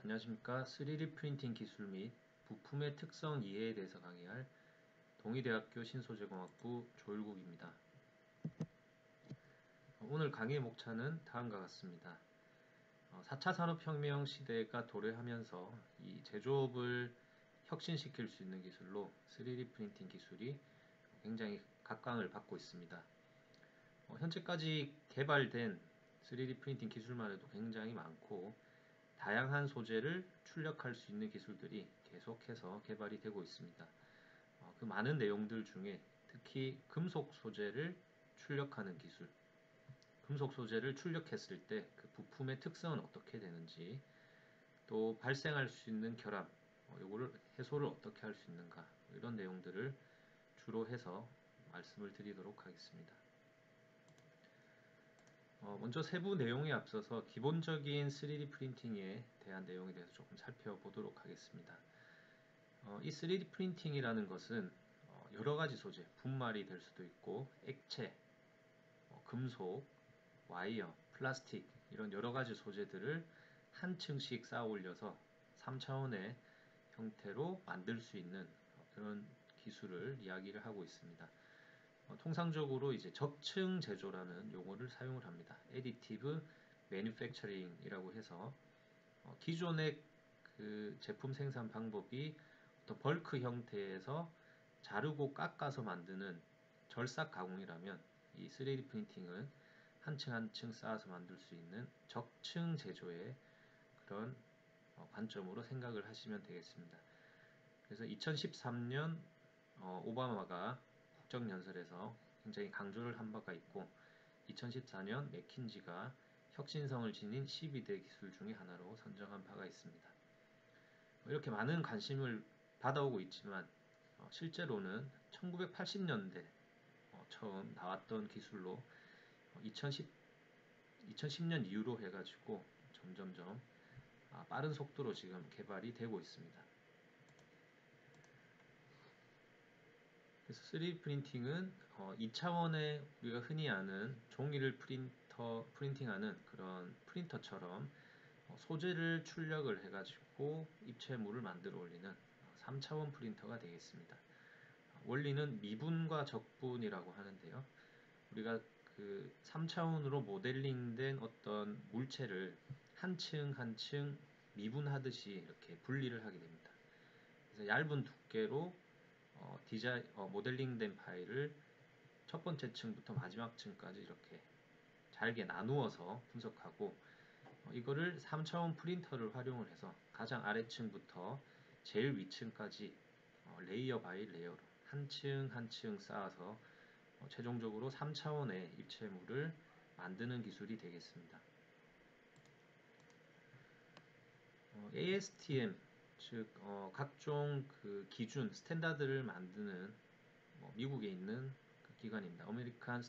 안녕하십니까. 3D 프린팅 기술 및 부품의 특성 이해에 대해서 강의할 동의대학교 신소재공학부 조일국입니다. 오늘 강의의 목차는 다음과 같습니다. 4차 산업혁명 시대가 도래하면서 이 제조업을 혁신시킬 수 있는 기술로 3D 프린팅 기술이 굉장히 각광을 받고 있습니다. 현재까지 개발된 3D 프린팅 기술만 해도 굉장히 많고 다양한 소재를 출력할 수 있는 기술들이 계속해서 개발이 되고 있습니다. 그 많은 내용들 중에 특히 금속 소재를 출력하는 기술, 금속 소재를 출력했을 때 그 부품의 특성은 어떻게 되는지, 또 발생할 수 있는 결함, 요거를 해소를 어떻게 할 수 있는가, 이런 내용들을 주로 해서 말씀을 드리도록 하겠습니다. 먼저 세부 내용에 앞서서 기본적인 3D 프린팅에 대한 내용에 대해서 조금 살펴보도록 하겠습니다. 이 3D 프린팅이라는 것은 여러 가지 소재, 분말이 될 수도 있고 액체, 금속, 와이어, 플라스틱 이런 여러 가지 소재들을 한 층씩 쌓아 올려서 3차원의 형태로 만들 수 있는 그런 기술을 이야기를 하고 있습니다. 통상적으로 이제 적층 제조라는 용어를 사용을 합니다. Additive Manufacturing이라고 해서 기존의 그 제품 생산 방법이 어떤 벌크 형태에서 자르고 깎아서 만드는 절삭 가공이라면 이 3D 프린팅은 한 층 한 층 쌓아서 만들 수 있는 적층 제조의 그런 관점으로 생각을 하시면 되겠습니다. 그래서 2013년 오바마가 국정연설에서 굉장히 강조를 한 바가 있고 2014년 맥킨지가 혁신성을 지닌 12대 기술 중의 하나로 선정한 바가 있습니다. 이렇게 많은 관심을 받아오고 있지만 실제로는 1980년대 처음 나왔던 기술로 2010년 이후로 해가지고 점점점 빠른 속도로 지금 개발이 되고 있습니다. 그래서 3D 프린팅은 2차원의 우리가 흔히 아는 종이를 프린팅하는 그런 프린터처럼 소재를 출력을 해가지고 입체물을 만들어 올리는 3차원 프린터가 되겠습니다. 원리는 미분과 적분이라고 하는데요. 우리가 그 3차원으로 모델링된 어떤 물체를 한 층 한 층 미분하듯이 이렇게 분리를 하게 됩니다. 그래서 얇은 두께로 모델링된 파일을 첫 번째 층부터 마지막 층까지 이렇게 잘게 나누어서 분석하고 이거를 3차원 프린터를 활용을 해서 가장 아래층부터 제일 위층까지 레이어 바이 레이어로 한 층 한 층 쌓아서 최종적으로 3차원의 입체물을 만드는 기술이 되겠습니다. ASTM 즉 각종 그 기준 스탠다드를 만드는 미국에 있는 그 기관입니다. American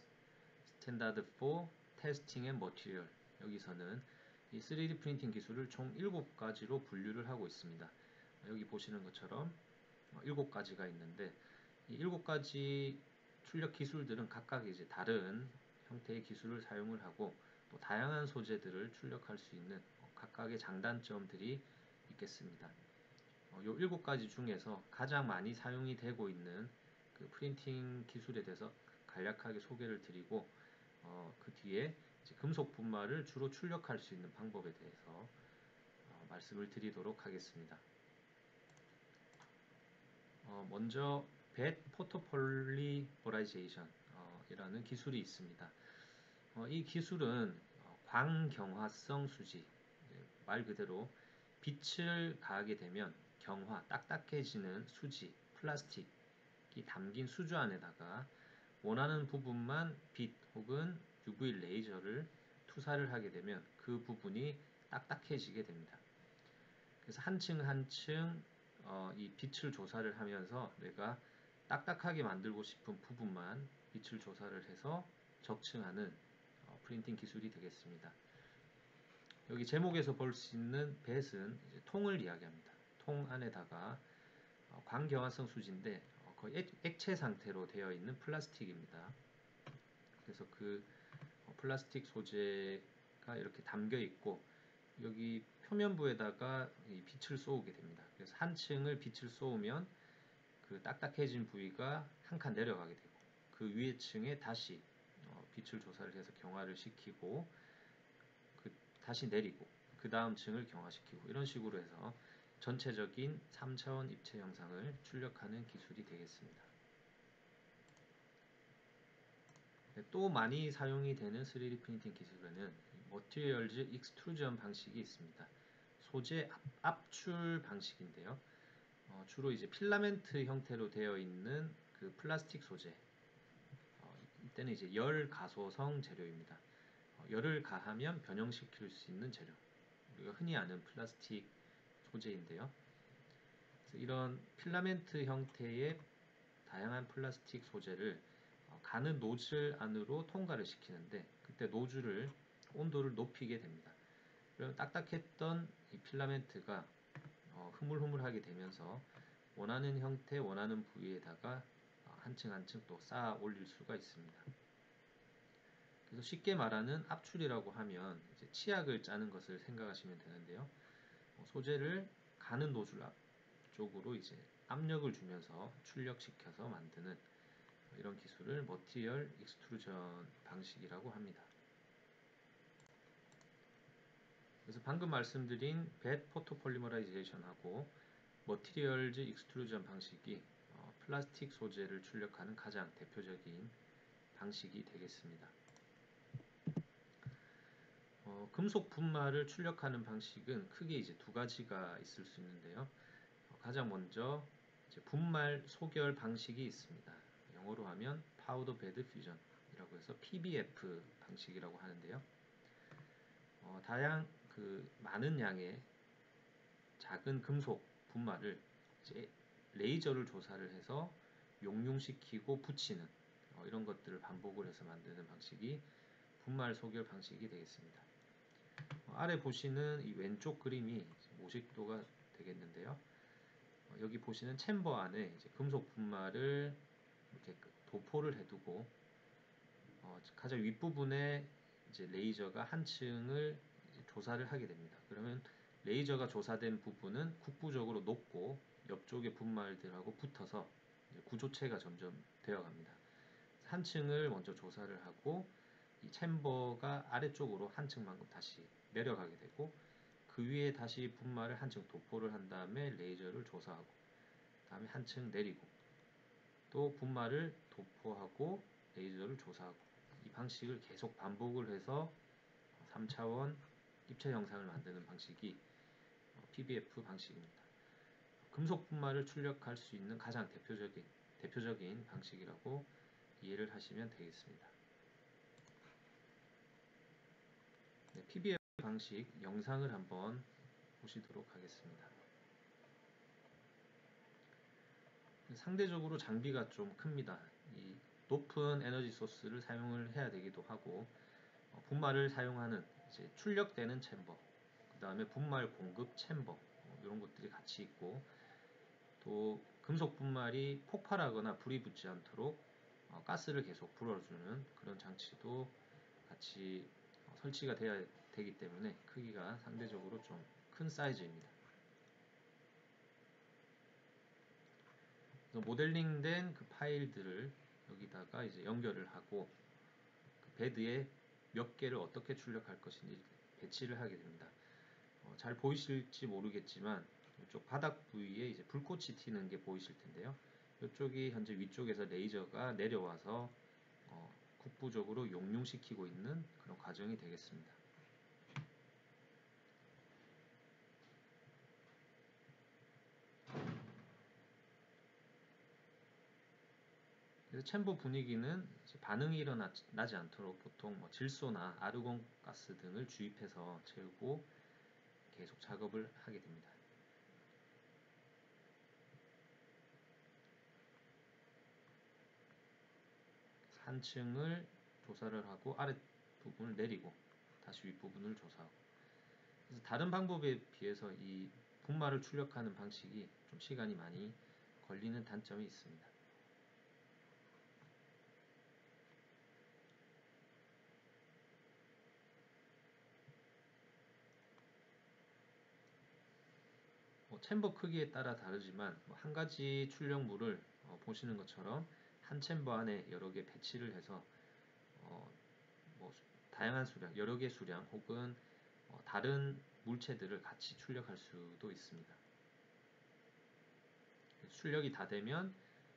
Standard for Testing and Material. 여기서는 이 3D 프린팅 기술을 총 7가지로 분류를 하고 있습니다. 여기 보시는 것처럼 7가지가 있는데 이 7가지 출력 기술들은 각각 이제 다른 형태의 기술을 사용을 하고 또 다양한 소재들을 출력할 수 있는 각각의 장단점들이 있겠습니다. 요 7가지 중에서 가장 많이 사용이 되고 있는 그 프린팅 기술에 대해서 간략하게 소개를 드리고 그 뒤에 이제 금속 분말을 주로 출력할 수 있는 방법에 대해서 말씀을 드리도록 하겠습니다. 먼저 벳 포토폴리머라이제이션 이라는 기술이 있습니다. 이 기술은 광경화성 수지, 말 그대로 빛을 가하게 되면 경화, 딱딱해지는 수지, 플라스틱이 담긴 수조 안에다가 원하는 부분만 빛 혹은 UV 레이저를 투사를 하게 되면 그 부분이 딱딱해지게 됩니다. 그래서 한 층 한 층 이 빛을 조사를 하면서 내가 딱딱하게 만들고 싶은 부분만 빛을 조사를 해서 적층하는 프린팅 기술이 되겠습니다. 여기 제목에서 볼 수 있는 벳은 통을 이야기합니다. 통 안에다가 광경화성 수지인데 거의 액체 상태로 되어 있는 플라스틱입니다. 그래서 그 플라스틱 소재가 이렇게 담겨 있고 여기 표면부에다가 이 빛을 쏘게 됩니다. 그래서 한 층을 빛을 쏘면 그 딱딱해진 부위가 한 칸 내려가게 되고 그 위에 층에 다시 빛을 조사를 해서 경화를 시키고 다시 내리고 그 다음 층을 경화시키고 이런 식으로 해서 전체적인 3차원 입체 형상을 출력하는 기술이 되겠습니다. 또 많이 사용이 되는 3D 프린팅 기술에는 Materials Extrusion 방식이 있습니다. 소재 압출 방식인데요. 주로 이제 필라멘트 형태로 되어 있는 그 플라스틱 소재, 이때는 이제 열 가소성 재료입니다. 열을 가하면 변형시킬 수 있는 재료, 우리가 흔히 아는 플라스틱 소재인데요. 그래서 이런 필라멘트 형태의 다양한 플라스틱 소재를 가는 노즐 안으로 통과를 시키는데 그때 노즐을 온도를 높이게 됩니다. 그러면 딱딱했던 이 필라멘트가 흐물흐물하게 되면서 원하는 형태, 원하는 부위에다가 한 층 한 층 또 쌓아 올릴 수가 있습니다. 그래서 쉽게 말하는 압출이라고 하면 이제 치약을 짜는 것을 생각하시면 되는데요. 소재를 가는 노즐 앞쪽으로 이제 압력을 주면서 출력시켜서 만드는 이런 기술을 머티리얼 익스트루전 방식이라고 합니다. 그래서 방금 말씀드린 벳 포토폴리머라이제이션하고 머티리얼즈 익스트루전 방식이 플라스틱 소재를 출력하는 가장 대표적인 방식이 되겠습니다. 금속 분말을 출력하는 방식은 크게 이제 두 가지가 있을 수 있는데요. 가장 먼저 이제 분말 소결 방식이 있습니다. 영어로 하면 파우더 베드 퓨전이라고 해서 PBF 방식이라고 하는데요. 많은 양의 작은 금속 분말을 이제 레이저를 조사를 해서 용융시키고 붙이는 이런 것들을 반복을 해서 만드는 방식이 분말 소결 방식이 되겠습니다. 아래 보시는 이 왼쪽 그림이 모식도가 되겠는데요. 여기 보시는 챔버 안에 이제 금속 분말을 이렇게 도포를 해두고 가장 윗부분에 이제 레이저가 한 층을 조사를 하게 됩니다. 그러면 레이저가 조사된 부분은 국부적으로 녹고 옆쪽의 분말들하고 붙어서 구조체가 점점 되어갑니다. 한 층을 먼저 조사를 하고 이 챔버가 아래쪽으로 한 층만큼 다시 내려가게 되고 그 위에 다시 분말을 한 층 도포를 한 다음에 레이저를 조사하고 다음에 한 층 내리고 또 분말을 도포하고 레이저를 조사하고 이 방식을 계속 반복을 해서 3차원 입체 형상을 만드는 방식이 PBF 방식입니다. 금속 분말을 출력할 수 있는 가장 대표적인 방식이라고 이해를 하시면 되겠습니다. 네, PBF 방식 영상을 한번 보시도록 하겠습니다. 상대적으로 장비가 좀 큽니다. 이 높은 에너지 소스를 사용을 해야 되기도 하고 분말을 사용하는 이제 출력되는 챔버, 그 다음에 분말 공급 챔버 이런 것들이 같이 있고 또 금속 분말이 폭발하거나 불이 붙지 않도록 가스를 계속 불어주는 그런 장치도 같이 설치가 되어야 되기 때문에 크기가 상대적으로 좀 큰 사이즈입니다. 모델링된 그 파일들을 여기다가 이제 연결을 하고 그 베드에 몇 개를 어떻게 출력할 것인지 배치를 하게 됩니다. 잘 보이실지 모르겠지만 이쪽 바닥 부위에 이제 불꽃이 튀는 게 보이실 텐데요. 이쪽이 현재 위쪽에서 레이저가 내려와서 국부적으로 용융시키고 있는 그런 과정이 되겠습니다. 그래서 챔버 분위기는 반응이 일어나지 않도록 보통 질소나 아르곤 가스 등을 주입해서 채우고 계속 작업을 하게 됩니다. 한 층을 조사를 하고 아래 부분을 내리고 다시 윗부분을 조사하고 그래서 다른 방법에 비해서 이 분말을 출력하는 방식이 좀 시간이 많이 걸리는 단점이 있습니다. 챔버 크기에 따라 다르지만 한 가지 출력물을 보시는 것처럼 한 챔버 안에 여러 개 배치를 해서 뭐 다양한 수량, 여러 개 수량 혹은 다른 물체들을 같이 출력할 수도 있습니다. 출력이 다 되면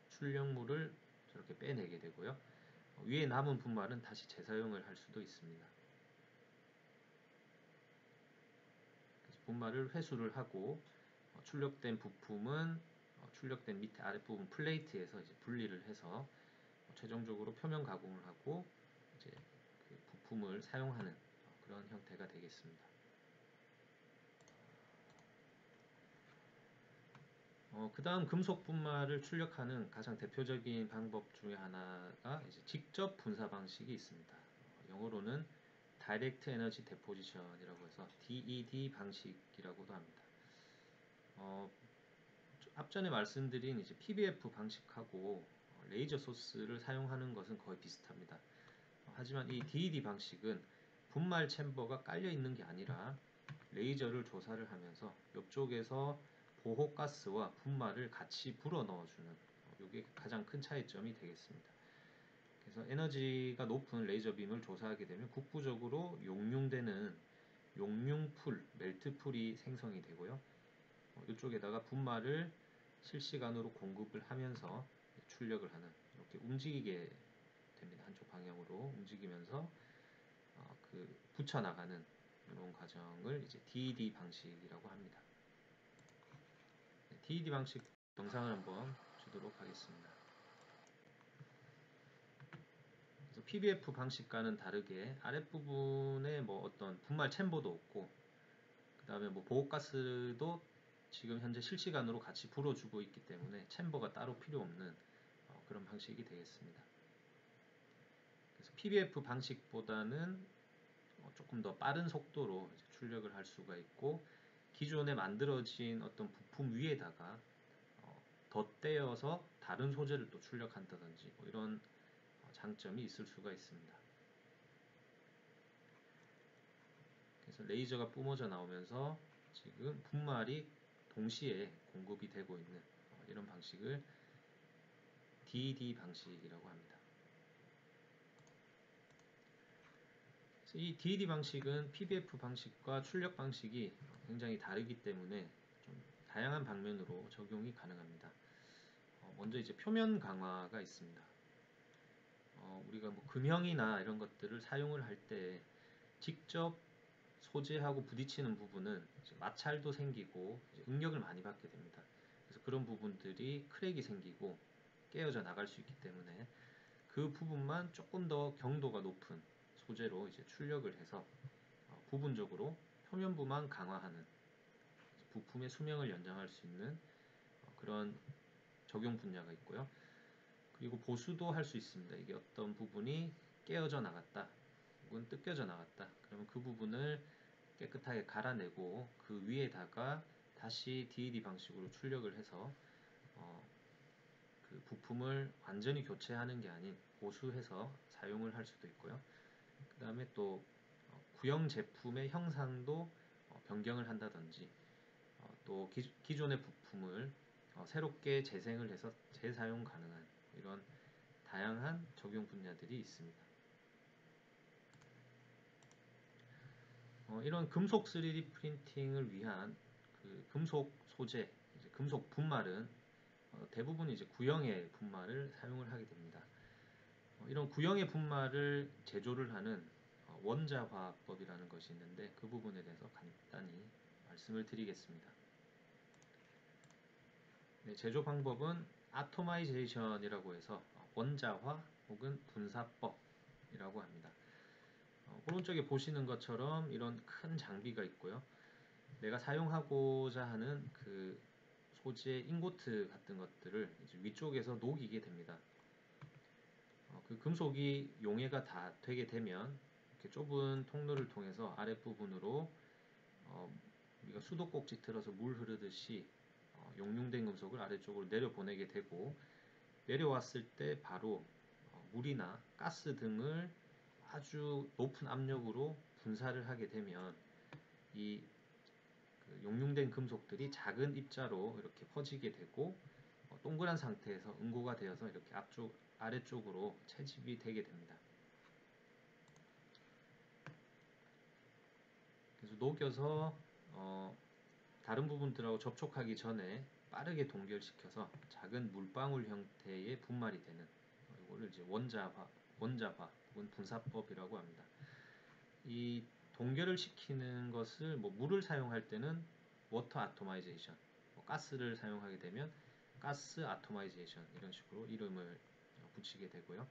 출력물을 저렇게 빼내게 되고요. 위에 남은 분말은 다시 재사용을 할 수도 있습니다. 그래서 분말을 회수를 하고 출력된 부품은 출력된 밑에 아랫부분 플레이트에서 이제 분리를 해서 최종적으로 표면 가공을 하고 이제 그 부품을 사용하는 그런 형태가 되겠습니다. 그 다음 금속 분말을 출력하는 가장 대표적인 방법 중에 하나가 이제 직접 분사 방식이 있습니다. 영어로는 Direct Energy Deposition이라고 해서 DED 방식이라고도 합니다. 앞전에 말씀드린 이제 PBF 방식하고 레이저 소스를 사용하는 것은 거의 비슷합니다. 하지만 이 DED 방식은 분말 챔버가 깔려 있는 게 아니라 레이저를 조사를 하면서 옆쪽에서 보호가스와 분말을 같이 불어 넣어주는 이게 가장 큰 차이점이 되겠습니다. 그래서 에너지가 높은 레이저빔을 조사하게 되면 국부적으로 용융되는 용융풀, 멜트풀이 생성이 되고요. 이쪽에다가 분말을 실시간으로 공급을 하면서 출력을 하는 이렇게 움직이게 됩니다. 한쪽 방향으로 움직이면서 그 붙여나가는 이런 과정을 이제 DED 방식이라고 합니다. DED 방식 영상을 한번 주도록 하겠습니다. 그래서 PBF 방식과는 다르게 아랫부분에 뭐 어떤 분말 챔버도 없고 그 다음에 뭐 보호가스도 지금 현재 실시간으로 같이 불어주고 있기 때문에 챔버가 따로 필요 없는 그런 방식이 되겠습니다. 그래서 PBF 방식보다는 조금 더 빠른 속도로 출력을 할 수가 있고 기존에 만들어진 어떤 부품 위에다가 덧대어서 다른 소재를 또 출력한다든지 뭐 이런 장점이 있을 수가 있습니다. 그래서 레이저가 뿜어져 나오면서 지금 분말이 동시에 공급이 되고 있는 이런 방식을 DED 방식이라고 합니다. 그래서 이 DED 방식은 PBF 방식과 출력 방식이 굉장히 다르기 때문에 좀 다양한 방면으로 적용이 가능합니다. 먼저 이제 표면 강화가 있습니다. 우리가 뭐 금형이나 이런 것들을 사용을 할 때 직접 소재하고 부딪히는 부분은 마찰도 생기고 응력을 많이 받게 됩니다. 그래서 그런 부분들이 크랙이 생기고 깨어져 나갈 수 있기 때문에 그 부분만 조금 더 경도가 높은 소재로 이제 출력을 해서 부분적으로 표면부만 강화하는 부품의 수명을 연장할 수 있는 그런 적용 분야가 있고요. 그리고 보수도 할 수 있습니다. 이게 어떤 부분이 깨어져 나갔다 혹은 뜯겨져 나갔다 그러면 그 부분을 깨끗하게 갈아내고 그 위에다가 다시 DED 방식으로 출력을 해서 그 부품을 완전히 교체하는 게 아닌 보수해서 사용을 할 수도 있고요. 그 다음에 또 구형 제품의 형상도 변경을 한다든지 또 기존의 부품을 새롭게 재생을 해서 재사용 가능한 이런 다양한 적용 분야들이 있습니다. 이런 금속 3D 프린팅을 위한 그 금속 소재, 이제 금속 분말은 대부분 이제 구형의 분말을 사용을 하게 됩니다. 이런 구형의 분말을 제조를 하는 원자화법이라는 것이 있는데 그 부분에 대해서 간단히 말씀을 드리겠습니다. 네, 제조 방법은 아토마이제이션이라고 해서 원자화 혹은 분사법이라고 합니다. 오른쪽에 보시는 것처럼 이런 큰 장비가 있고요. 내가 사용하고자 하는 그 소재 인고트 같은 것들을 이제 위쪽에서 녹이게 됩니다. 그 금속이 용해가 다 되게 되면 이렇게 좁은 통로를 통해서 아랫부분으로 우리가 수도꼭지 틀어서 물 흐르듯이 용융된 금속을 아래쪽으로 내려보내게 되고 내려왔을 때 바로 물이나 가스 등을 아주 높은 압력으로 분사를 하게 되면 이 용융된 금속들이 작은 입자로 이렇게 퍼지게 되고 동그란 상태에서 응고가 되어서 이렇게 아래쪽으로 채집이 되게 됩니다. 그래서 녹여서 다른 부분들하고 접촉하기 전에 빠르게 동결시켜서 작은 물방울 형태의 분말이 되는 이거를 이제 원자화 혹은 분사법이라고 합니다. 이 동결을 시키는 것을 물을 사용할 때는 워터 아토마이제이션, 가스를 사용하게 되면 가스 아토마이제이션 이런 식으로 이름을 붙이게 되고요.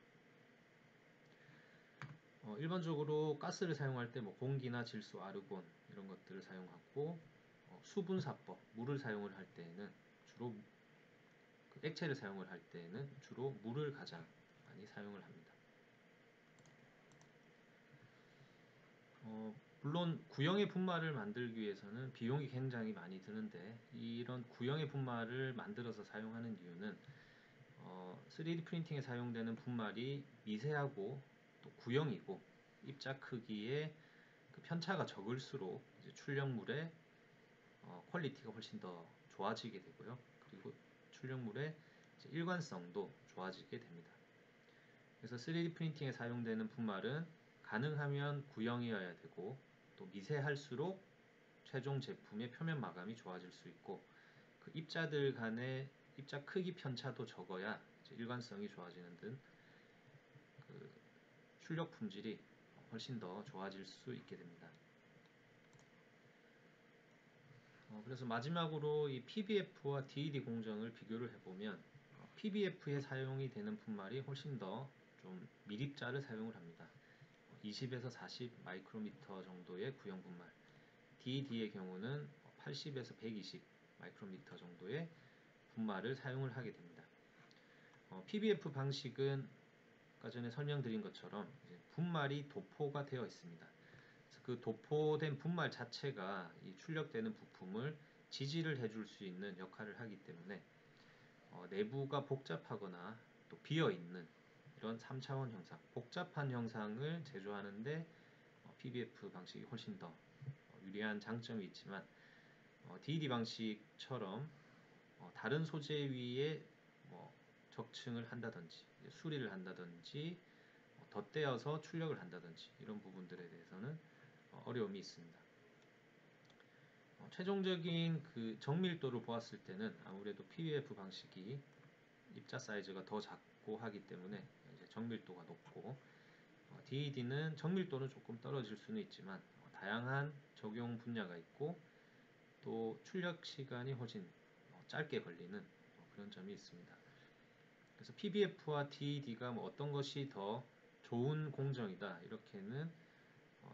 일반적으로 가스를 사용할 때 공기나 질소, 아르곤 이런 것들을 사용하고 수분사법, 물을 사용을 할 때에는 주로 액체를 사용을 할 때에는 주로 물을 가장 많이 사용을 합니다. 물론 구형의 분말을 만들기 위해서는 비용이 굉장히 많이 드는데 이런 구형의 분말을 만들어서 사용하는 이유는 3D 프린팅에 사용되는 분말이 미세하고 또 구형이고 입자 크기의 그 편차가 적을수록 이제 출력물의 퀄리티가 훨씬 더 좋아지게 되고요. 그리고 출력물의 일관성도 좋아지게 됩니다. 그래서 3D 프린팅에 사용되는 분말은 가능하면 구형이어야 되고 또 미세할수록 최종 제품의 표면 마감이 좋아질 수 있고 그 입자들 간의 입자 크기 편차도 적어야 일관성이 좋아지는 등 그 출력 품질이 훨씬 더 좋아질 수 있게 됩니다. 그래서 마지막으로 이 PBF와 DED 공정을 비교를 해보면 PBF에 사용이 되는 분말이 훨씬 더 좀 밀입자를 사용을 합니다. 20에서 40 마이크로미터 정도의 구형 분말, DED의 경우는 80에서 120 마이크로미터 정도의 분말을 사용을 하게 됩니다. PBF 방식은 아까 전에 설명드린 것처럼 이제 분말이 도포가 되어 있습니다. 그 도포된 분말 자체가 이 출력되는 부품을 지지를 해줄 수 있는 역할을 하기 때문에 내부가 복잡하거나 또 비어있는 이런 3차원 형상, 복잡한 형상을 제조하는데 PBF 방식이 훨씬 더 유리한 장점이 있지만 DED 방식처럼 다른 소재 위에 적층을 한다든지 수리를 한다든지 덧대어서 출력을 한다든지 이런 부분들에 대해서는 어려움이 있습니다. 최종적인 그 정밀도를 보았을 때는 아무래도 PBF 방식이 입자 사이즈가 더 작고 하기 때문에 이제 정밀도가 높고 DED는 정밀도는 조금 떨어질 수는 있지만 다양한 적용 분야가 있고 또 출력 시간이 훨씬 짧게 걸리는 그런 점이 있습니다. 그래서 PBF와 DED가 어떤 것이 더 좋은 공정이다 이렇게는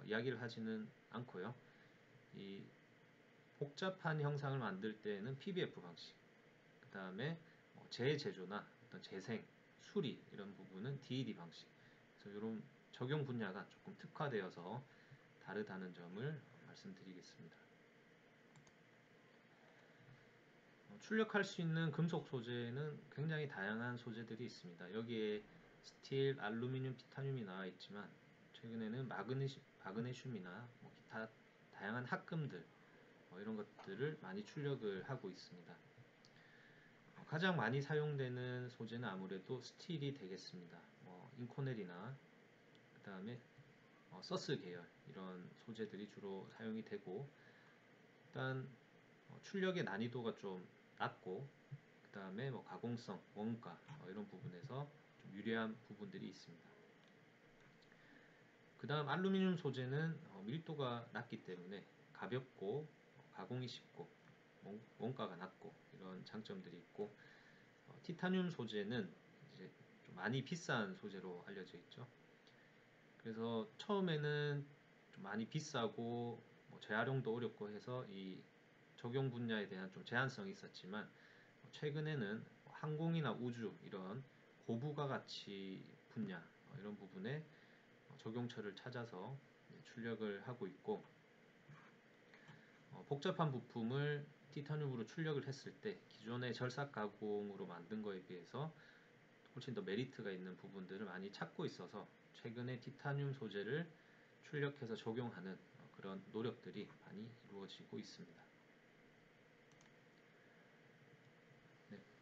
이야기를 하지는 않고요. 이 복잡한 형상을 만들 때는 PBF 방식, 그 다음에 재제조나 어떤 재생, 수리 이런 부분은 DED 방식. 그래서 이런 적용 분야가 조금 특화되어서 다르다는 점을 말씀드리겠습니다. 출력할 수 있는 금속 소재는 굉장히 다양한 소재들이 있습니다. 여기에 스틸, 알루미늄, 티타늄이 나와 있지만 최근에는 마그네슘이나 기타 다양한 합금들 이런 것들을 많이 출력을 하고 있습니다. 가장 많이 사용되는 소재는 아무래도 스틸이 되겠습니다. 인코넬이나 그 다음에 서스 계열 이런 소재들이 주로 사용이 되고 일단 출력의 난이도가 좀 낮고 그 다음에 가공성, 원가 이런 부분에서 좀 유리한 부분들이 있습니다. 그 다음 알루미늄 소재는 밀도가 낮기 때문에 가볍고 가공이 쉽고 원가가 낮고 이런 장점들이 있고 티타늄 소재는 이제 좀 많이 비싼 소재로 알려져 있죠. 그래서 처음에는 좀 많이 비싸고 재활용도 어렵고 해서 이 적용 분야에 대한 좀 제한성이 있었지만 최근에는 항공이나 우주 이런 고부가 가치 분야 이런 부분에 적용처를 찾아서 출력을 하고 있고 복잡한 부품을 티타늄으로 출력을 했을 때 기존의 절삭 가공으로 만든 거에 비해서 훨씬 더 메리트가 있는 부분들을 많이 찾고 있어서 최근에 티타늄 소재를 출력해서 적용하는 그런 노력들이 많이 이루어지고 있습니다.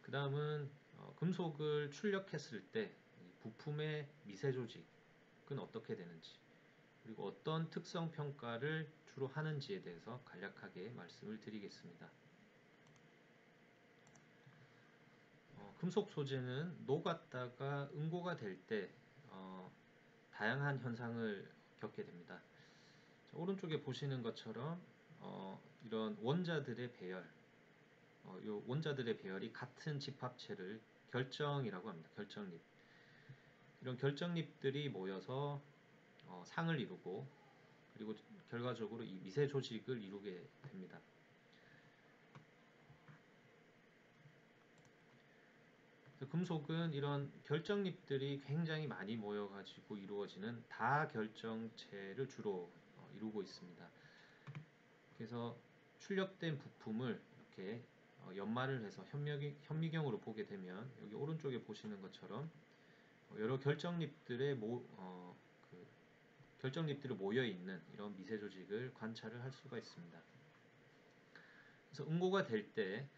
그 다음은 금속을 출력했을 때 부품의 미세 조직은 어떻게 되는지, 그리고 어떤 특성 평가를 주로 하는지에 대해서 간략하게 말씀을 드리겠습니다. 금속 소재는 녹았다가 응고가 될 때 다양한 현상을 겪게 됩니다. 자, 오른쪽에 보시는 것처럼 이런 원자들의 배열, 요 원자들의 배열이 같은 집합체를 결정이라고 합니다. 결정립. 이런 결정립들이 모여서 상을 이루고, 그리고 결과적으로 이 미세 조직을 이루게 됩니다. 금속은 이런 결정립들이 굉장히 많이 모여가지고 이루어지는 다결정체를 주로 이루고 있습니다. 그래서 출력된 부품을 이렇게 연말을 해서 현미경으로 보게 되면 여기 오른쪽에 보시는 것처럼 여러 결정립들의 결정립들이 모여 있는 이런 미세 조직을 관찰을 할 수가 있습니다. 그래서 응고가 될 때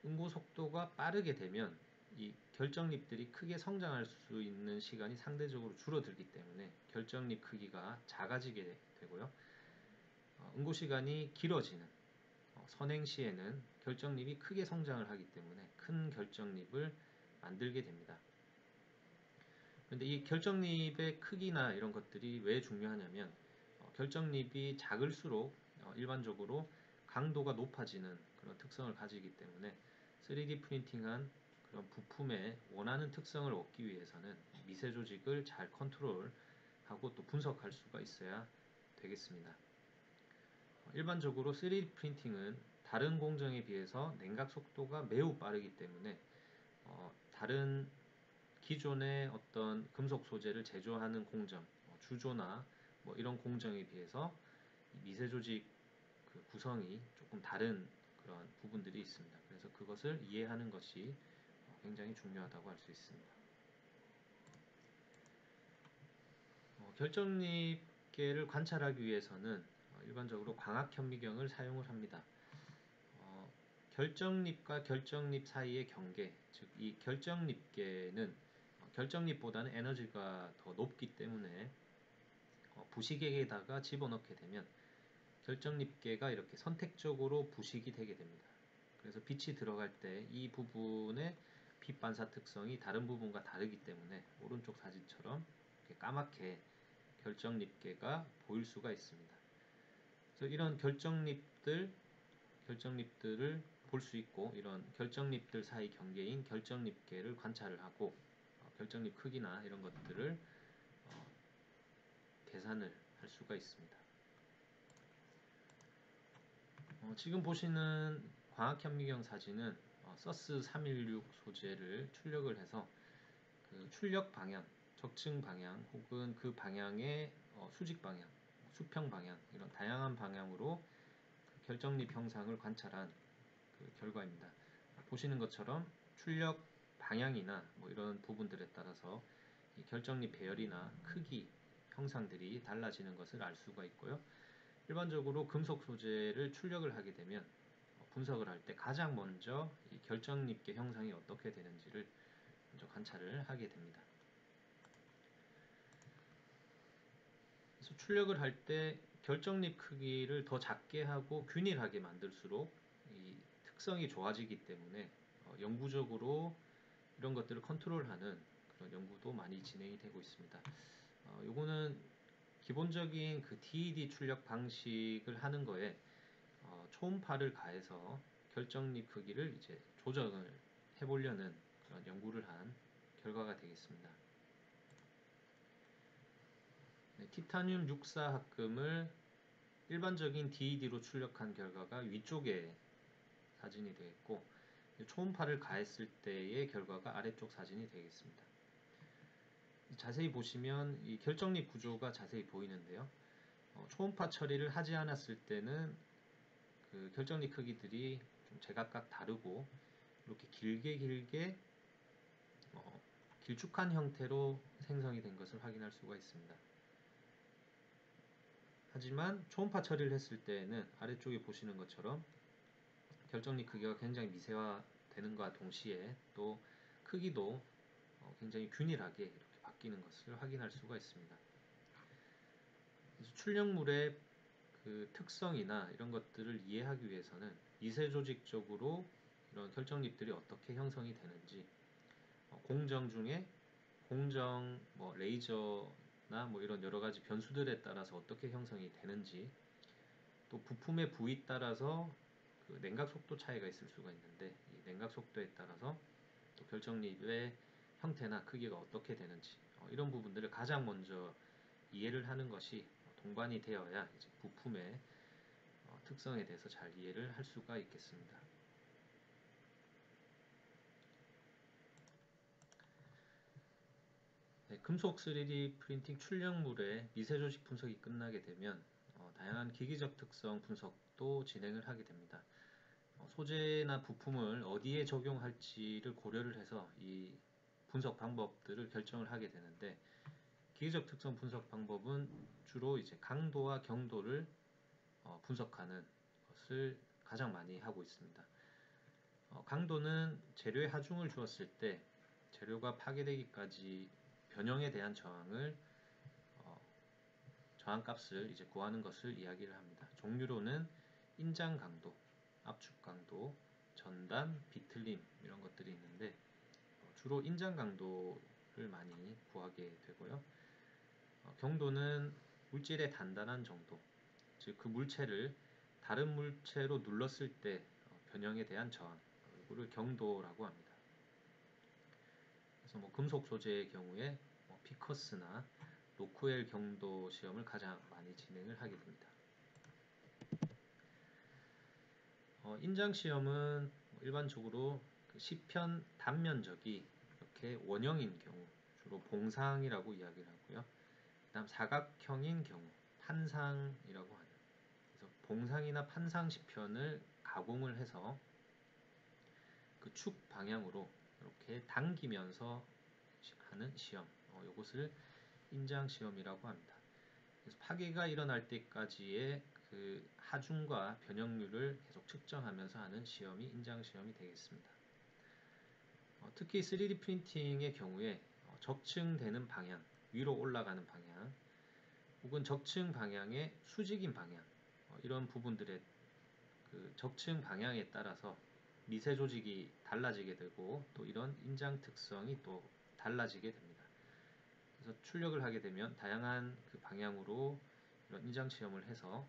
응고 속도가 빠르게 되면 이 결정립들이 크게 성장할 수 있는 시간이 상대적으로 줄어들기 때문에 결정립 크기가 작아지게 되고요. 응고 시간이 길어지는 선행 시에는 결정립이 크게 성장을 하기 때문에 큰 결정립을 만들게 됩니다. 그런데 이 결정립의 크기나 이런 것들이 왜 중요하냐면 결정립이 작을수록 일반적으로 강도가 높아지는 그런 특성을 가지기 때문에 3D 프린팅한 그런 부품의 원하는 특성을 얻기 위해서는 미세 조직을 잘 컨트롤하고 또 분석할 수가 있어야 되겠습니다. 일반적으로 3D 프린팅은 다른 공정에 비해서 냉각 속도가 매우 빠르기 때문에 다른 기존의 어떤 금속 소재를 제조하는 공정, 주조나 이런 공정에 비해서 미세 조직 구성이 조금 다른 그런 부분들이 있습니다. 그래서 그것을 이해하는 것이 굉장히 중요하다고 할 수 있습니다. 결정립계를 관찰하기 위해서는 일반적으로 광학 현미경을 사용을 합니다. 결정립과 결정립 사이의 경계, 즉 이 결정립계는 결정립보다는 에너지가 더 높기 때문에 부식액에다가 집어넣게 되면 결정립계가 이렇게 선택적으로 부식이 되게 됩니다. 그래서 빛이 들어갈 때 이 부분의 빛 반사 특성이 다른 부분과 다르기 때문에 오른쪽 사진처럼 이렇게 까맣게 결정립계가 보일 수가 있습니다. 그래서 이런 결정립들을 볼 수 있고, 이런 결정립들 사이 경계인 결정립계를 관찰을 하고 결정립 크기나 이런 것들을 계산을 할 수가 있습니다. 지금 보시는 광학현미경 사진은 서스 316 소재를 출력을 해서 그 출력 방향, 적층 방향 혹은 그 방향의 수직 방향, 수평 방향, 이런 다양한 방향으로 그 결정립 형상을 관찰한 그 결과입니다. 보시는 것처럼 출력 방향이나 이런 부분들에 따라서 이 결정립 배열이나 크기, 형상들이 달라지는 것을 알 수가 있고요. 일반적으로 금속 소재를 출력을 하게 되면 분석을 할 때 가장 먼저 이 결정립계 형상이 어떻게 되는지를 먼저 관찰을 하게 됩니다. 그래서 출력을 할 때 결정립 크기를 더 작게 하고 균일하게 만들수록 이 특성이 좋아지기 때문에 영구적으로 이런 것들을 컨트롤하는 그런 연구도 많이 진행이 되고 있습니다. 요거는 기본적인 그 DED 출력 방식을 하는 거에 초음파를 가해서 결정립 크기를 이제 조정을 해보려는 그런 연구를 한 결과가 되겠습니다. 네, 티타늄 64 합금을 일반적인 DED로 출력한 결과가 위쪽에 사진이 되겠고, 초음파를 가했을 때의 결과가 아래쪽 사진이 되겠습니다. 자세히 보시면 이 결정립 구조가 자세히 보이는데요. 초음파 처리를 하지 않았을 때는 그 결정립 크기들이 좀 제각각 다르고 이렇게 길게 길쭉한 형태로 생성이 된 것을 확인할 수가 있습니다. 하지만 초음파 처리를 했을 때에는 아래쪽에 보시는 것처럼 결정립 크기가 굉장히 미세화되어 되는과 동시에 또 크기도 굉장히 균일하게 이렇게 바뀌는 것을 확인할 수가 있습니다. 그래서 출력물의 그 특성이나 이런 것들을 이해하기 위해서는 미세 조직적으로 이런 결정립들이 어떻게 형성이 되는지, 공정 중에 공정, 레이저나 이런 여러 가지 변수들에 따라서 어떻게 형성이 되는지, 또 부품의 부위에 따라서 그 냉각 속도 차이가 있을 수가 있는데 이 냉각 속도에 따라서 또 결정립의 형태나 크기가 어떻게 되는지, 이런 부분들을 가장 먼저 이해를 하는 것이 동반이 되어야 이제 부품의 특성에 대해서 잘 이해를 할 수가 있겠습니다. 네, 금속 3D 프린팅 출력물의 미세 조직 분석이 끝나게 되면 다양한 기기적 특성 분석도 진행을 하게 됩니다. 소재나 부품을 어디에 적용할지를 고려를 해서 이 분석 방법들을 결정을 하게 되는데, 기계적 특성 분석 방법은 주로 이제 강도와 경도를 분석하는 것을 가장 많이 하고 있습니다. 강도는 재료에 하중을 주었을 때 재료가 파괴되기까지 변형에 대한 저항값을 이제 구하는 것을 이야기를 합니다. 종류로는 인장 강도, 압축 강도, 전단, 비틀림 이런 것들이 있는데 주로 인장 강도를 많이 구하게 되고요. 경도는 물질의 단단한 정도, 즉 그 물체를 다른 물체로 눌렀을 때 변형에 대한 저항, 이거를 경도라고 합니다. 그래서 금속 소재의 경우에 피커스나 로쿠엘 경도 시험을 가장 많이 진행을 하게 됩니다. 인장 시험은 일반적으로 그 시편 단면적이 이렇게 원형인 경우, 주로 봉상이라고 이야기를 하고요. 그다음 사각형인 경우 판상이라고 하는, 그래서 봉상이나 판상 시편을 가공을 해서 그 축 방향으로 이렇게 당기면서 하는 시험, 이것을 인장 시험이라고 합니다. 그래서 파괴가 일어날 때까지의 그 하중과 변형률을 계속 측정하면서 하는 시험이 인장 시험이 되겠습니다. 특히 3D 프린팅의 경우에 적층되는 방향, 위로 올라가는 방향, 혹은 적층 방향의 수직인 방향, 이런 부분들의 그 적층 방향에 따라서 미세 조직이 달라지게 되고 또 이런 인장 특성이 또 달라지게 됩니다. 그래서 출력을 하게 되면 다양한 그 방향으로 이런 인장 시험을 해서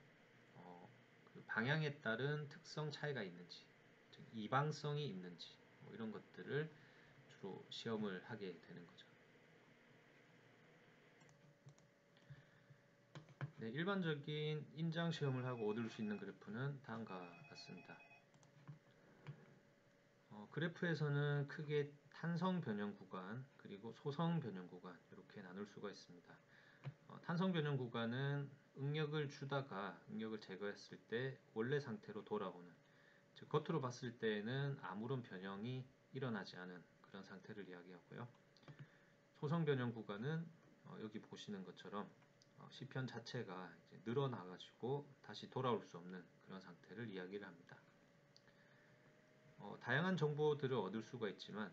그 방향에 따른 특성 차이가 있는지, 즉 이방성이 있는지, 이런 것들을 주로 시험을 하게 되는 거죠. 네, 일반적인 인장 시험을 하고 얻을 수 있는 그래프는 다음과 같습니다. 그래프에서는 크게 탄성 변형 구간 그리고 소성 변형 구간 이렇게 나눌 수가 있습니다. 탄성 변형 구간은 응력을 주다가 응력을 제거했을 때 원래 상태로 돌아오는, 즉 겉으로 봤을 때에는 아무런 변형이 일어나지 않은 그런 상태를 이야기하고요. 소성 변형 구간은 여기 보시는 것처럼 시편 자체가 이제 늘어나가지고 다시 돌아올 수 없는 그런 상태를 이야기를 합니다. 다양한 정보들을 얻을 수가 있지만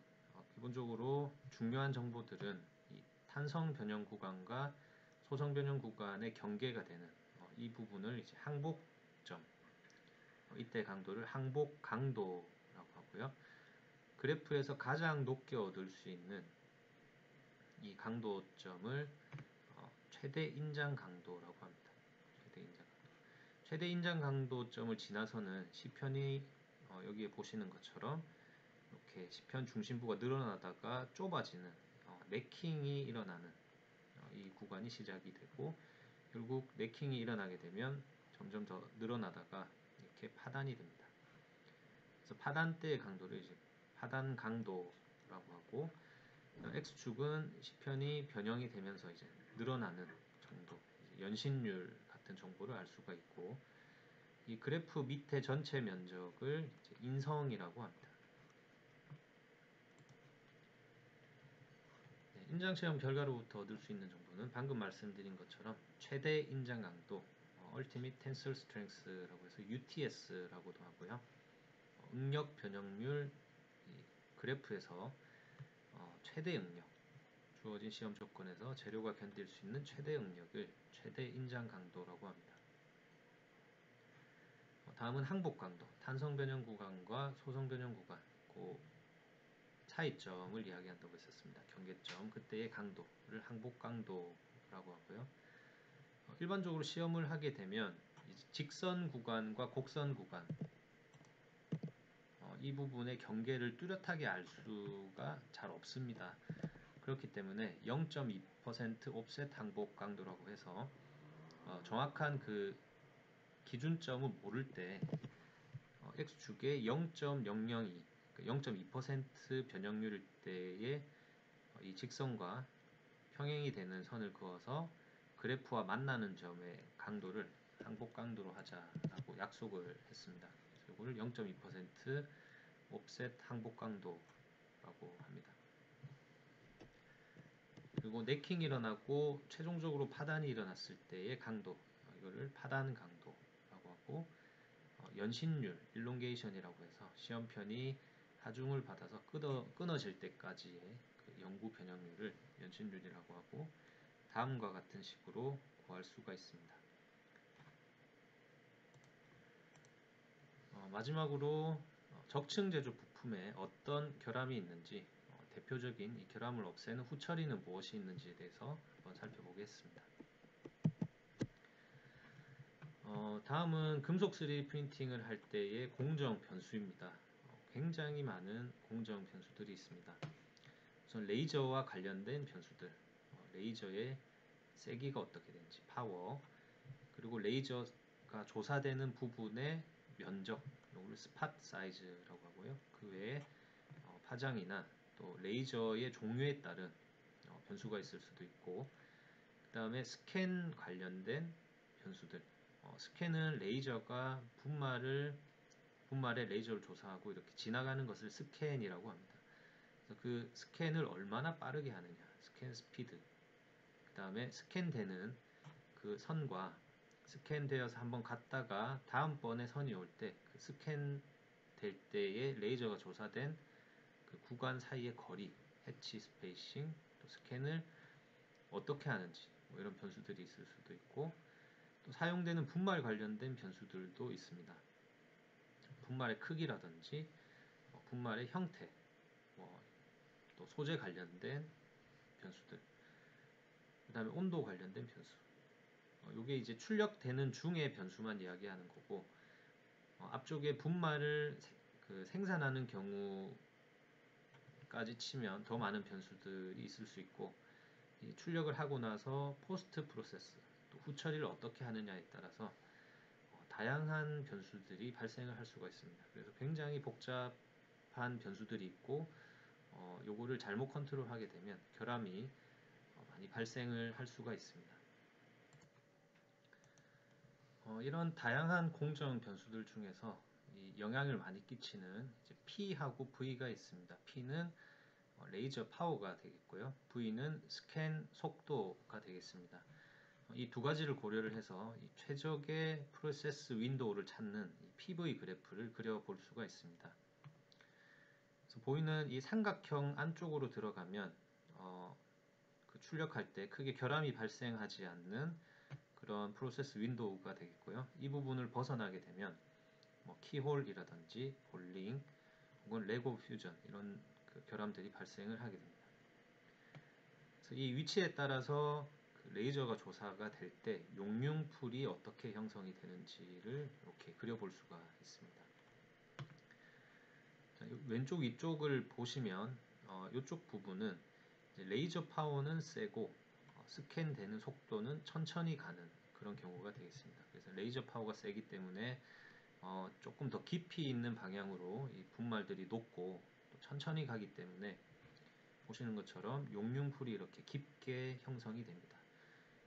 기본적으로 중요한 정보들은 이 탄성 변형 구간과 소성 변형 구간의 경계가 되는 이 부분을 이제 항복점, 이때 강도를 항복 강도라고 하고요. 그래프에서 가장 높게 얻을 수 있는 이 강도점을 최대 인장 강도라고 합니다. 최대 인장 강도점을 지나서는 시편이 여기에 보시는 것처럼 이렇게 시편 중심부가 늘어나다가 좁아지는 네킹이 일어나는 이 구간이 시작이 되고, 결국 네킹이 일어나게 되면 점점 더 늘어나다가 이렇게 파단이 됩니다. 그래서 파단 때의 강도를 이제 파단 강도라고 하고, X축은 시편이 변형이 되면서 이제 늘어나는 정도, 연신율 같은 정보를 알 수가 있고, 이 그래프 밑에 전체 면적을 이제 인성이라고 합니다. 네, 인장 시험 결과로부터 얻을 수 있는 정보는 방금 말씀드린 것처럼 최대 인장 강도, Ultimate Tensile Strength라고 해서 UTS라고도 하고요. 응력 변형률 그래프에서 최대 응력, 주어진 시험 조건에서 재료가 견딜 수 있는 최대 응력을 최대 인장 강도라고 합니다. 다음은 항복 강도, 탄성 변형 구간과 소성 변형 구간, 그 차이점을 이야기한다고 했었습니다. 경계점, 그때의 강도를 항복 강도라고 하고요. 일반적으로 시험을 하게 되면 직선 구간과 곡선 구간, 이 부분의 경계를 뚜렷하게 알 수가 잘 없습니다. 그렇기 때문에 0.2% 옵셋 항복 강도라고 해서 정확한 그 기준점을 모를 때 X축에 0.002, 0.2% 변형률일 때의 이 직선과 평행이 되는 선을 그어서 그래프와 만나는 점의 강도를 항복 강도로 하자라고 약속을 했습니다. 이거를 0.2% 옵셋 항복 강도라고 합니다. 그리고 네킹이 일어나고 최종적으로 파단이 일어났을 때의 강도, 이거를 파단 강도라고 하고, 연신율, 일롱게이션이라고 해서 시험편이 하중을 받아서 끊어질 때까지의 그 영구 변형률을 연신율이라고 하고, 다음과 같은 식으로 구할 수가 있습니다. 마지막으로 적층 제조 부품에 어떤 결함이 있는지, 대표적인 이 결함을 없애는 후처리는 무엇이 있는지에 대해서 한번 살펴보겠습니다. 다음은 금속 3D 프린팅을 할 때의 공정 변수입니다. 굉장히 많은 공정 변수들이 있습니다. 우선 레이저와 관련된 변수들, 레이저의 세기가 어떻게 되는지, 파워, 그리고 레이저가 조사되는 부분의 면적, 이걸 스팟 사이즈라고 하고요. 그 외에 파장이나 또 레이저의 종류에 따른 변수가 있을 수도 있고, 그 다음에 스캔 관련된 변수들, 스캔은 레이저가 분말의 레이저를 조사하고 이렇게 지나가는 것을 스캔이라고 합니다. 그래서 그 스캔을 얼마나 빠르게 하느냐, 스캔 스피드, 그 다음에 스캔되는 그 선과 스캔되어서 한번 갔다가 다음번에 선이 올 때 그 스캔 될 때의 레이저가 조사된 그 구간 사이의 거리, 해치 스페이싱, 또 스캔을 어떻게 하는지, 뭐 이런 변수들이 있을 수도 있고, 또 사용되는 분말 관련된 변수들도 있습니다. 분말의 크기라든지 분말의 형태, 또 소재 관련된 변수들, 그 다음에 온도 관련된 변수, 이게 이제 출력되는 중의 변수만 이야기하는 거고, 앞쪽에 분말을 생산하는 경우까지 치면 더 많은 변수들이 있을 수 있고, 이 출력을 하고 나서 포스트 프로세스, 또 후처리를 어떻게 하느냐에 따라서 다양한 변수들이 발생을 할 수가 있습니다. 그래서 굉장히 복잡한 변수들이 있고, 요거를 잘못 컨트롤하게 되면 결함이 많이 발생을 할 수가 있습니다. 이런 다양한 공정 변수들 중에서 이 영향을 많이 끼치는 이제 P하고 V가 있습니다. P는 레이저 파워가 되겠고요. V는 스캔 속도가 되겠습니다. 이 두 가지를 고려를 해서 이 최적의 프로세스 윈도우를 찾는 이 PV 그래프를 그려볼 수가 있습니다. 그래서 보이는 이 삼각형 안쪽으로 들어가면 그 출력할 때 크게 결함이 발생하지 않는 그런 프로세스 윈도우가 되겠고요. 이 부분을 벗어나게 되면 키홀이라든지 볼링 혹은 레고 퓨전 이런 그 결함들이 발생을 하게 됩니다. 그래서 이 위치에 따라서 그 레이저가 조사가 될 때 용융풀이 어떻게 형성이 되는지를 이렇게 그려볼 수가 있습니다. 자, 왼쪽 위쪽을 보시면 이쪽 부분은 레이저 파워는 세고 스캔되는 속도는 천천히 가는 그런 경우가 되겠습니다. 그래서 레이저 파워가 세기 때문에 조금 더 깊이 있는 방향으로 이 분말들이 녹고 또 천천히 가기 때문에 보시는 것처럼 용융풀이 이렇게 깊게 형성이 됩니다.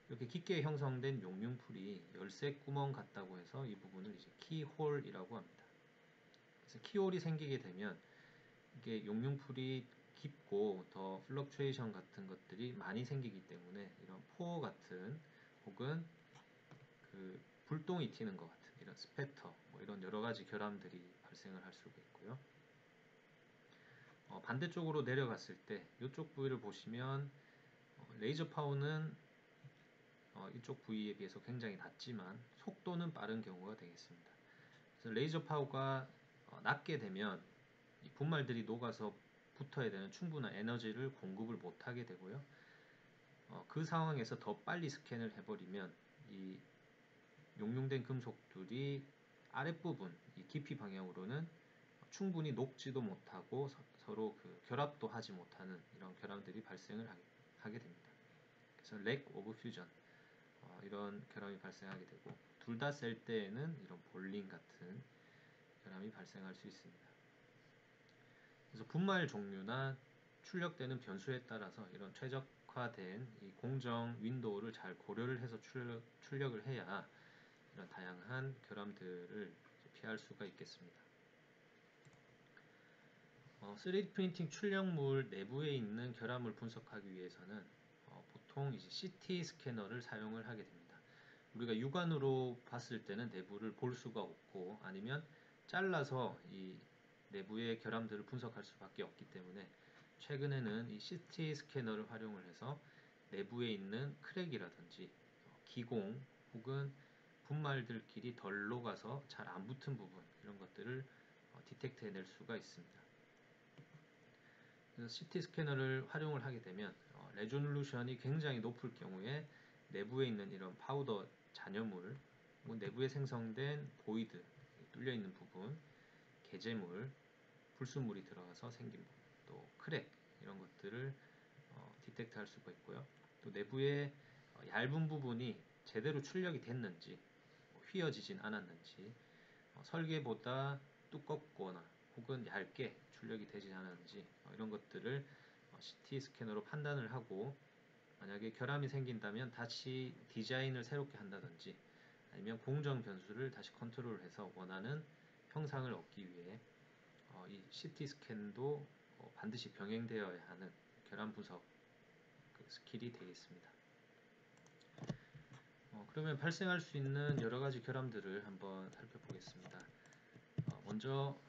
이렇게 깊게 형성된 용융풀이 열쇠 구멍 같다고 해서 이 부분을 이제 키홀이라고 합니다. 그래서 키홀이 생기게 되면 이게 용융풀이 깊고 더 플럭추에이션 같은 것들이 많이 생기기 때문에 이런 포 같은 혹은 그 불똥이 튀는 것 같은 이런 스패터, 뭐 이런 여러 가지 결함들이 발생을 할 수가 있고요. 반대쪽으로 내려갔을 때 이쪽 부위를 보시면 레이저 파워는 이쪽 부위에 비해서 굉장히 낮지만 속도는 빠른 경우가 되겠습니다. 그래서 레이저 파워가 낮게 되면 이 분말들이 녹아서 붙어야 되는 충분한 에너지를 공급을 못하게 되고요. 그 상황에서 더 빨리 스캔을 해버리면 이 용융된 금속들이 아랫부분, 이 깊이 방향으로는 충분히 녹지도 못하고 서로 그 결합도 하지 못하는 이런 결함들이 발생을 하게 됩니다. 그래서 lack of fusion 이런 결함이 발생하게 되고, 둘 다 셀 때에는 이런 볼링 같은 결함이 발생할 수 있습니다. 그래서 분말 종류나 출력되는 변수에 따라서 이런 최적화된 이 공정 윈도우를 잘 고려를 해서 출력을 해야 이런 다양한 결함들을 피할 수가 있겠습니다. 3D 프린팅 출력물 내부에 있는 결함을 분석하기 위해서는 보통 이제 CT 스캐너를 사용을 하게 됩니다. 우리가 육안으로 봤을 때는 내부를 볼 수가 없고, 아니면 잘라서 이 내부의 결함들을 분석할 수밖에 없기 때문에 최근에는 이 CT 스캐너를 활용을 해서 내부에 있는 크랙이라든지 기공 혹은 분말들끼리 덜 녹아서 잘 안 붙은 부분, 이런 것들을 디텍트 해낼 수가 있습니다. 그래서 CT 스캐너를 활용을 하게 되면 레졸루션이 굉장히 높을 경우에 내부에 있는 이런 파우더 잔여물, 내부에 생성된 보이드, 뚫려 있는 부분, 게재물, 불순물이 들어가서 생긴 부분, 또 크랙, 이런 것들을 디텍트 할 수가 있고요. 또 내부에 얇은 부분이 제대로 출력이 됐는지, 휘어지진 않았는지, 설계보다 두껍거나 혹은 얇게 출력이 되지 않았는지 이런 것들을 CT 스캐너로 판단을 하고, 만약에 결함이 생긴다면 다시 디자인을 새롭게 한다든지, 아니면 공정 변수를 다시 컨트롤해서 원하는 형상을 얻기 위해 이 CT 스캔도 반드시 병행되어야 하는 결함 분석 스킬이 되겠습니다. 그러면 발생할 수 있는 여러 가지 결함들을 한번 살펴보겠습니다. 먼저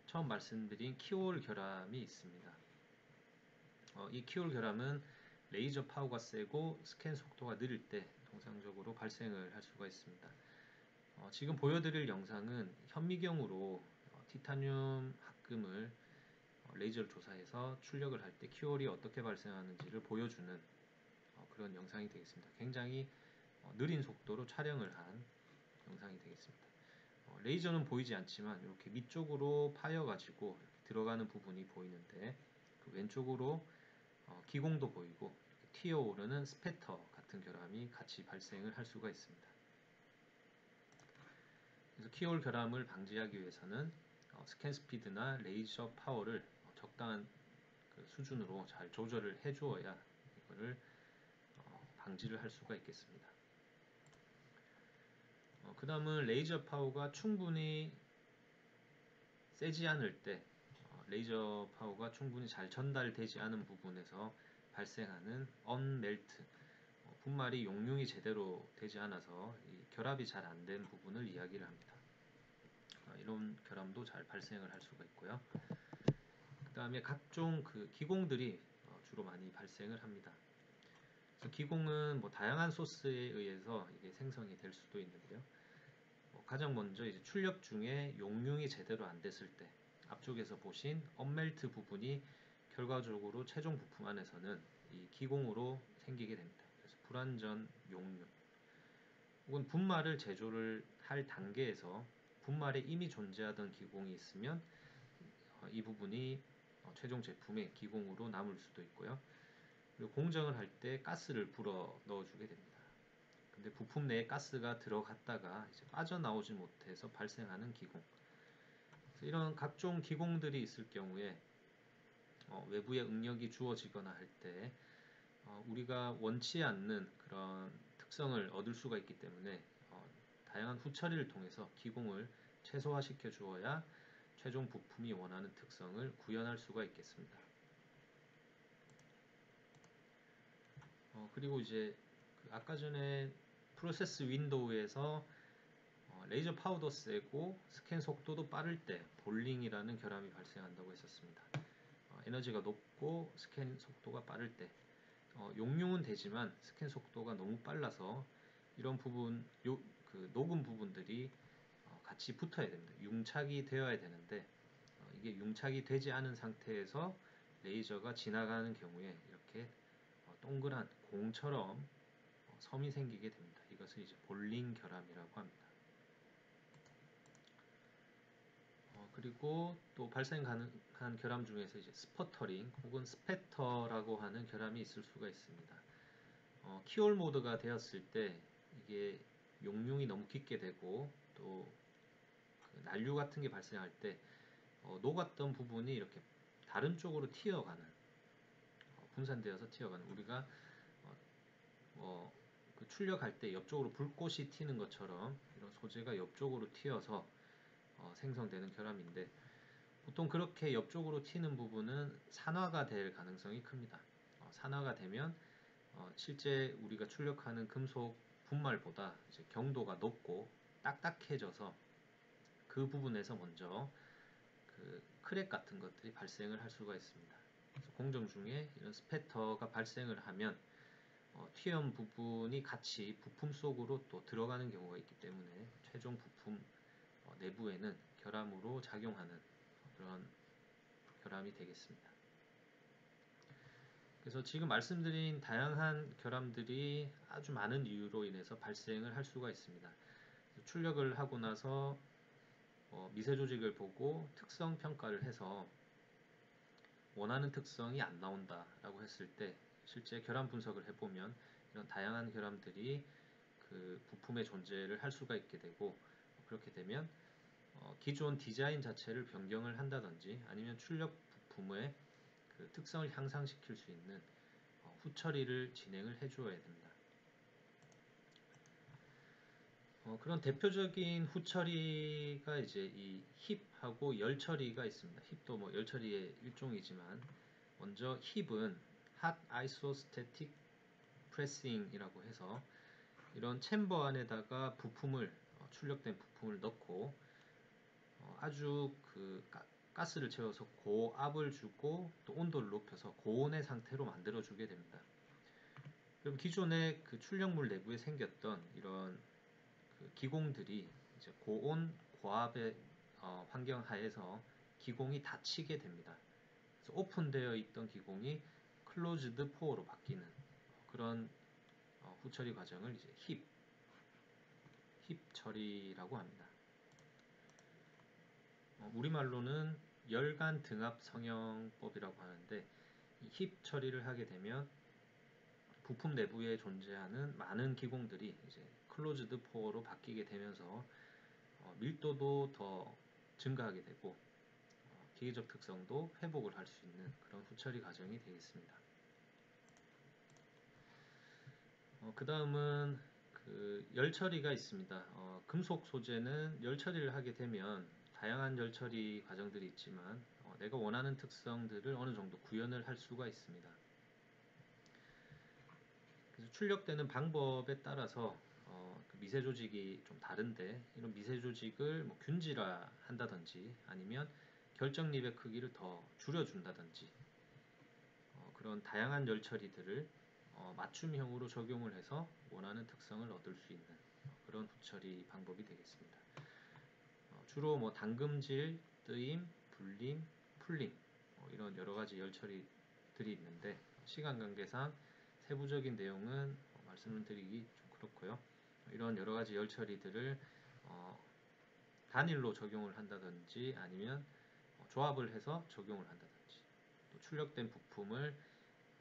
처음 말씀드린 키홀 결함이 있습니다. 이 키홀 결함은 레이저 파워가 세고 스캔 속도가 느릴 때 통상적으로 발생을 할 수가 있습니다. 지금 보여드릴 영상은 현미경으로 티타늄 합금을 레이저를 조사해서 출력을 할 때 키홀이 어떻게 발생하는지를 보여주는 그런 영상이 되겠습니다. 굉장히 느린 속도로 촬영을 한 영상이 되겠습니다. 레이저는 보이지 않지만 이렇게 밑쪽으로 파여가지고 들어가는 부분이 보이는데, 그 왼쪽으로 기공도 보이고 튀어오르는 스패터 같은 결함이 같이 발생을 할 수가 있습니다. 그래서 키홀 결함을 방지하기 위해서는 스캔 스피드나 레이저 파워를 적당한 그 수준으로 잘 조절을 해주어야 이거를 방지를 할 수가 있겠습니다. 그 다음은 레이저 파워가 충분히 세지 않을 때, 레이저 파워가 충분히 잘 전달되지 않은 부분에서 발생하는 언멜트, 분말이 용융이 제대로 되지 않아서 이 결합이 잘 안 된 부분을 이야기를 합니다. 이런 결함도 잘 발생을 할 수가 있고요. 그 다음에 각종 그 기공들이 주로 많이 발생을 합니다. 그래서 기공은 다양한 소스에 의해서 이게 생성이 될 수도 있는데요. 가장 먼저 이제 출력 중에 용융이 제대로 안 됐을 때, 앞쪽에서 보신 언멜트 부분이 결과적으로 최종 부품 안에서는 이 기공으로 생기게 됩니다. 그래서 불완전 용융, 혹은 분말을 제조를 할 단계에서 분말에 이미 존재하던 기공이 있으면 이 부분이 최종 제품의 기공으로 남을 수도 있고요. 그리고 공정을 할 때 가스를 불어 넣어주게 됩니다. 근데 부품 내에 가스가 들어갔다가 이제 빠져나오지 못해서 발생하는 기공. 이런 각종 기공들이 있을 경우에 외부의 응력이 주어지거나 할 때 우리가 원치 않는 그런 특성을 얻을 수가 있기 때문에 다양한 후처리를 통해서 기공을 최소화시켜 주어야 최종 부품이 원하는 특성을 구현할 수가 있겠습니다. 그리고 이제 아까 전에 프로세스 윈도우에서 레이저 파워도 세고 스캔 속도도 빠를 때 볼링이라는 결함이 발생한다고 했었습니다. 에너지가 높고 스캔 속도가 빠를 때 용융은 되지만 스캔 속도가 너무 빨라서 이런 부분, 녹음 부분들이 같이 붙어야 됩니다. 융착이 되어야 되는데 이게 융착이 되지 않은 상태에서 레이저가 지나가는 경우에 이렇게 동그란 공처럼 섬이 생기게 됩니다. 이것을 이제 볼링 결함이라고 합니다. 그리고 또 발생 가능한 결함 중에서 이제 스퍼터링 혹은 스패터라고 하는 결함이 있을 수가 있습니다. 키홀 모드가 되었을 때 이게 용융이 너무 깊게 되고 또 난류 같은 게 발생할 때 녹았던 부분이 이렇게 다른 쪽으로 튀어가는 분산되어서 튀어가는 우리가 그 출력할 때 옆쪽으로 불꽃이 튀는 것처럼 이런 소재가 옆쪽으로 튀어서 생성되는 결함인데 보통 그렇게 옆쪽으로 튀는 부분은 산화가 될 가능성이 큽니다. 산화가 되면 실제 우리가 출력하는 금속 분말보다 이제 경도가 높고 딱딱해져서 그 부분에서 먼저 그 크랙 같은 것들이 발생을 할 수가 있습니다. 그래서 공정 중에 이런 스패터가 발생을 하면 튀어온 부분이 같이 부품 속으로 또 들어가는 경우가 있기 때문에 최종 부품 내부에는 결함으로 작용하는 그런 결함이 되겠습니다. 그래서 지금 말씀드린 다양한 결함들이 아주 많은 이유로 인해서 발생을 할 수가 있습니다. 출력을 하고 나서 미세 조직을 보고 특성 평가를 해서 원하는 특성이 안 나온다라고 했을 때 실제 결함 분석을 해보면 이런 다양한 결함들이 그 부품의 존재를 할 수가 있게 되고 그렇게 되면 기존 디자인 자체를 변경을 한다든지 아니면 출력 부품의 그 특성을 향상시킬 수 있는 후처리를 진행을 해줘야 됩니다. 그런 대표적인 후처리가 이제 이 힙하고 열처리가 있습니다. 힙도 뭐 열처리의 일종이지만 먼저 힙은 Hot Isostatic Pressing이라고 해서 이런 챔버 안에다가 부품을 출력된 부품을 넣고 아주 그 가스를 채워서 고압을 주고 또 온도를 높여서 고온의 상태로 만들어 주게 됩니다. 그럼 기존의 그 출력물 내부에 생겼던 이런 그 기공들이 이제 고온 고압의 환경 하에서 기공이 닫히게 됩니다. 그래서 오픈되어 있던 기공이 클로즈드 포어로 바뀌는 그런 후처리 과정을 이제 힙 처리라고 합니다. 우리말로는 열간 등압 성형법이라고 하는데 이 힙 처리를 하게 되면 부품 내부에 존재하는 많은 기공들이 이제 클로즈드 포어로 바뀌게 되면서 밀도도 더 증가하게 되고 기계적 특성도 회복을 할 수 있는 그런 후처리 과정이 되겠습니다. 그 다음은 그 열처리가 있습니다. 금속 소재는 열처리를 하게 되면 다양한 열처리 과정들이 있지만 내가 원하는 특성들을 어느 정도 구현을 할 수가 있습니다. 그래서 출력되는 방법에 따라서 그 미세 조직이 좀 다른데 이런 미세 조직을 뭐 균질화 한다든지 아니면 결정립의 크기를 더 줄여준다든지 그런 다양한 열 처리들을 맞춤형으로 적용을 해서 원하는 특성을 얻을 수 있는 그런 후처리 방법이 되겠습니다. 주로 뭐 담금질, 뜨임, 불림, 풀림 이런 여러 가지 열 처리들이 있는데 시간 관계상 세부적인 내용은 말씀을 드리기 좀 그렇고요. 이런 여러 가지 열 처리들을 단일로 적용을 한다든지 아니면 조합을 해서 적용을 한다든지 또 출력된 부품을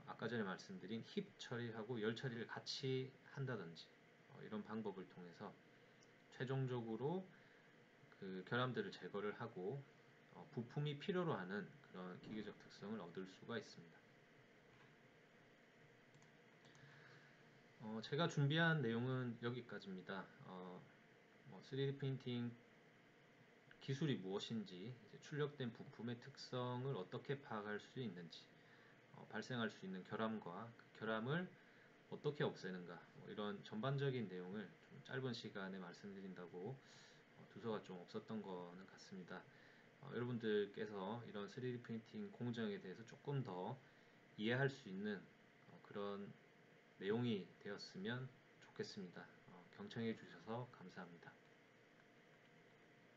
아까 전에 말씀드린 힙 처리하고 열 처리를 같이 한다든지 이런 방법을 통해서 최종적으로 그 결함들을 제거를 하고 부품이 필요로 하는 그런 기계적 특성을 얻을 수가 있습니다. 제가 준비한 내용은 여기까지입니다. 3D 프린팅 기술이 무엇인지, 출력된 부품의 특성을 어떻게 파악할 수 있는지, 발생할 수 있는 결함과 그 결함을 어떻게 없애는가, 이런 전반적인 내용을 좀 짧은 시간에 말씀드린다고 두서가 좀 없었던 거는 같습니다. 여러분들께서 이런 3D 프린팅 공정에 대해서 조금 더 이해할 수 있는 그런 내용이 되었으면 좋겠습니다. 경청해 주셔서 감사합니다.